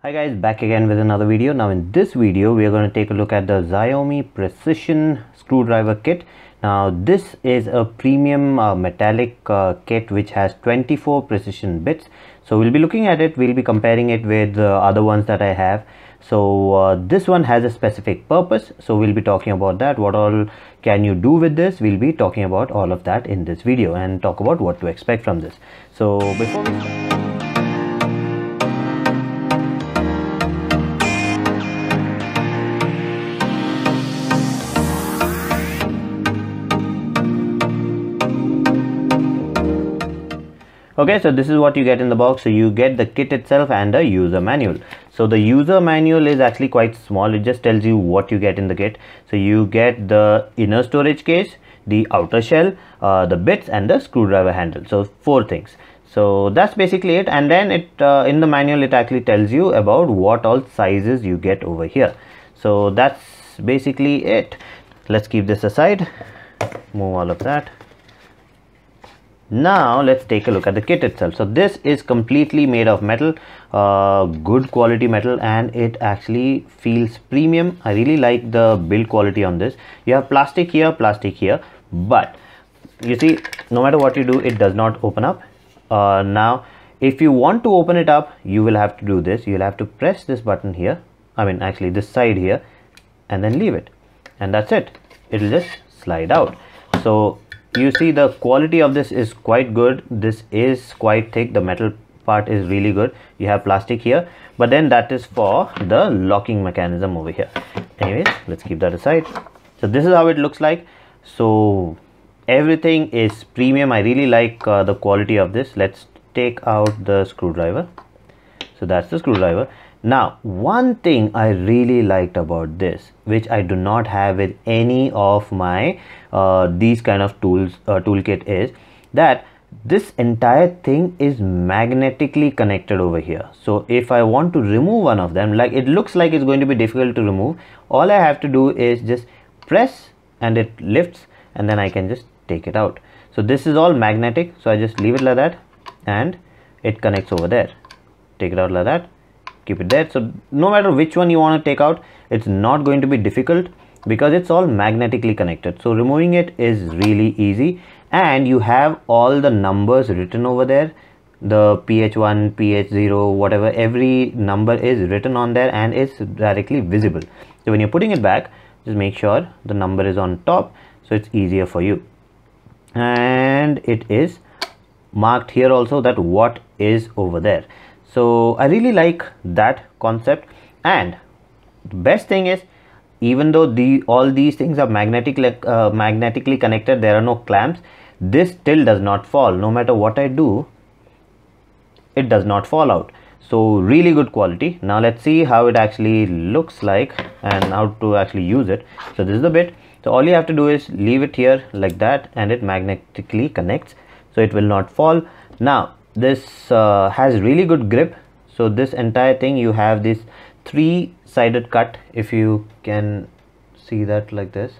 Hi guys, back again with another video. Now in this video we are going to take a look at the Xiaomi precision screwdriver kit. Now this is a premium metallic kit which has 24 precision bits. So we'll be looking at it, we'll be comparing it with the other ones that I have. So this one has a specific purpose, so we'll be talking about that. What all can you do with this? We'll be talking about all of that in this video and talk about what to expect from this. So before we start, okay, so this is what you get in the box. So you get the kit itself and a user manual. So the user manual is actually quite small. It just tells you what you get in the kit. So you get the inner storage case, the outer shell, the bits and the screwdriver handle. So 4 things. So that's basically it. And then it in the manual it actually tells you about what all sizes you get over here. So that's basically it. Let's keep this aside, move all of that. Now let's take a look at the kit itself. So this is completely made of metal, good quality metal, and it actually feels premium. I really like the build quality on this. You have plastic here, but you see, no matter what you do, it does not open up. Now if you want to open it up, you will have to do this. You'll have to press this button here, actually this side here, and then leave it, and that's it. It'll just slide out. So you see the quality of this is quite good. This is quite thick. The metal part is really good. You have plastic here, but then that is for the locking mechanism over here. Anyways, let's keep that aside. So this is how it looks like. So everything is premium. I really like the quality of this. Let's take out the screwdriver. So that's the screwdriver. Now one thing I really liked about this, which I do not have with any of my these kind of tools toolkit, is that this entire thing is magnetically connected over here. So if I want to remove one of them, like it looks like it's going to be difficult to remove, all I have to do is just press and it lifts, and then I can just take it out. So this is all magnetic, so I just leave it like that and it connects over there. Take it out like that, keep it there. So no matter which one you want to take out, it's not going to be difficult because it's all magnetically connected. So removing it is really easy, and you have all the numbers written over there, the pH1, pH0, whatever, every number is written on there and it's directly visible. So when you're putting it back, just make sure the number is on top, so it's easier for you. And it is marked here also that what is over there. So I really like that concept. And the best thing is, even though all these things are magnetically connected, there are no clamps, this still does not fall. No matter what I do, it does not fall out. So really good quality. Now let's see how it actually looks like and how to actually use it. So this is the bit. So all you have to do is leave it here like that, and it magnetically connects, so it will not fall. Now this has really good grip. So this entire thing, you have this 3-sided cut. If you can see that like this,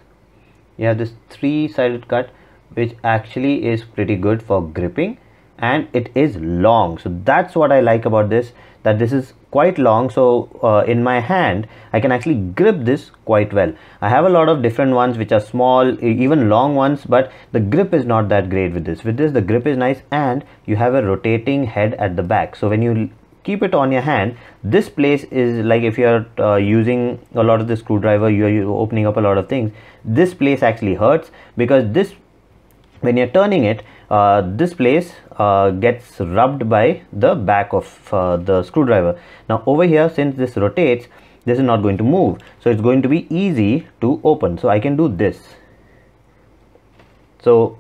you have this 3-sided cut, which actually is pretty good for gripping, and it is long. So that's what I like about this, that this is quite long. So in my hand I can actually grip this quite well. I have a lot of different ones which are small, even long ones, but the grip is not that great with this. With this, the grip is nice, and you have a rotating head at the back. So when you keep it on your hand, this place is like, if you're using a lot of the screwdriver, you're opening up a lot of things, this place actually hurts, because this, when you're turning it, this place gets rubbed by the back of the screwdriver. Now over here, since this rotates, this is not going to move, so it's going to be easy to open. So I can do this. So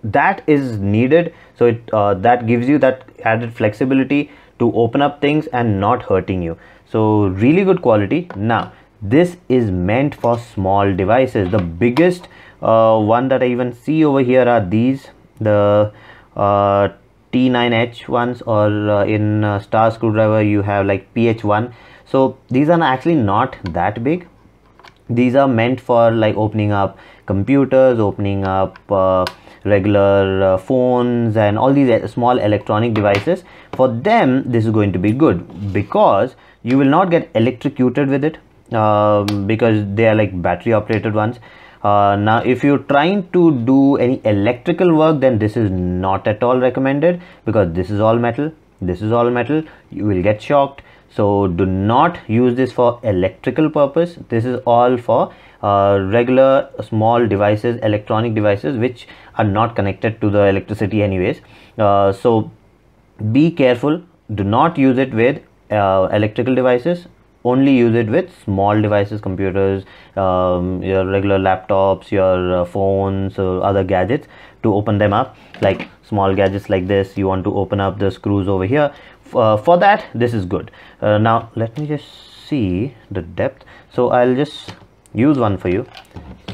that is needed. So it that gives you that added flexibility to open up things and not hurting you. So really good quality. Now this is meant for small devices. The biggest one that I even see over here are these, the T9H ones, or in star screwdriver you have like PH1. So these are actually not that big. These are meant for like opening up computers, opening up regular phones and all these small electronic devices. For them, this is going to be good because you will not get electrocuted with it, because they are like battery operated ones. Now if you're trying to do any electrical work, then this is not at all recommended, because this is all metal, this is all metal, you will get shocked. So do not use this for electrical purpose. This is all for regular small devices, electronic devices which are not connected to the electricity anyways. So be careful, do not use it with electrical devices. Only use it with small devices, computers, your regular laptops, your phones, or other gadgets, to open them up. Like small gadgets like this, you want to open up the screws over here. For that, this is good. Now let me just see the depth. So I'll just use one for you.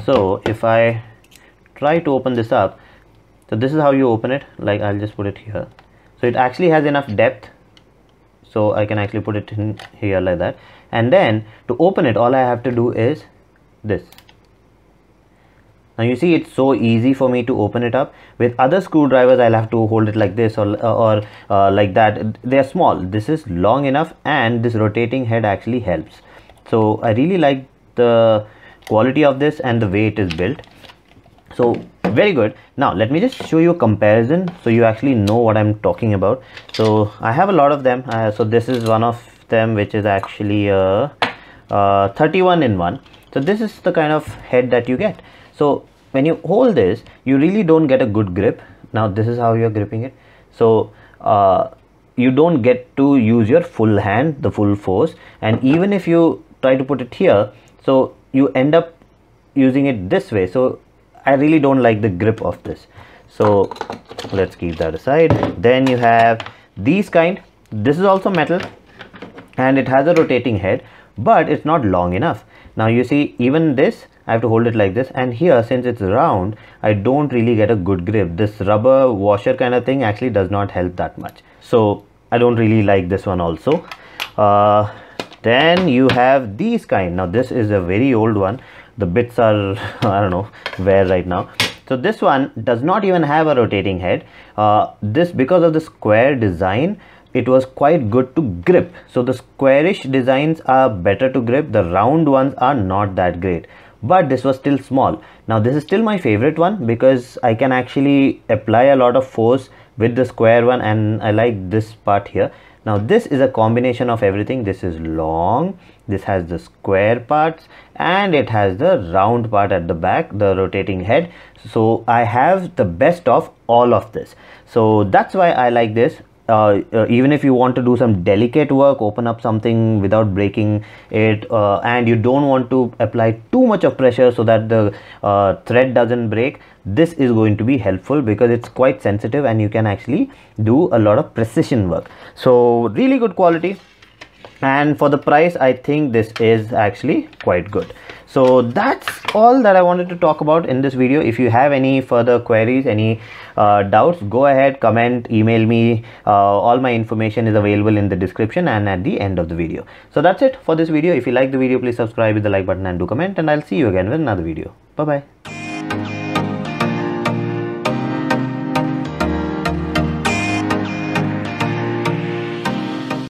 So if I try to open this up, so this is how you open it. Like I'll just put it here. So it actually has enough depth, so I can actually put it in here like that. And then to open it, all I have to do is this. Now you see, it's so easy for me to open it up. With other screwdrivers, I'll have to hold it like this or like that. They are small. This is long enough, and this rotating head actually helps. So I really like the quality of this and the way it is built. So very good. Now let me just show you a comparison so you actually know what I'm talking about. So I have a lot of them. So this is one of them, which is actually a 31 in 1. So this is the kind of head that you get. So when you hold this, you really don't get a good grip. Now this is how you're gripping it. So you don't get to use your full hand, the full force. And even if you try to put it here, so you end up using it this way. So I really don't like the grip of this. So let's keep that aside. Then you have these kind. This is also metal, and it has a rotating head, but it's not long enough. Now you see, even this, I have to hold it like this, and here, since it's round, I don't really get a good grip. This rubber washer kind of thing actually does not help that much. So I don't really like this one also. Then you have these kind. Now this is a very old one. The bits are I don't know where right now. So this one does not even have a rotating head. This, because of the square design, it was quite good to grip. So the squarish designs are better to grip. The round ones are not that great, but this was still small. Now this is still my favorite one because I can actually apply a lot of force with the square one, and I like this part here. Now this is a combination of everything. This is long, this has the square parts, and it has the round part at the back, the rotating head. So I have the best of all of this. So that's why I like this. Even if you want to do some delicate work, open up something without breaking it, and you don't want to apply too much of pressure so that the thread doesn't break, this is going to be helpful because it's quite sensitive and you can actually do a lot of precision work. So really good quality, and for the price, I think this is actually quite good. So that's all that I wanted to talk about in this video. If you have any further queries, any doubts, go ahead, comment, email me. All my information is available in the description and at the end of the video. So that's it for this video. If you like the video, please subscribe with the like button and do comment, and I'll see you again with another video. Bye bye.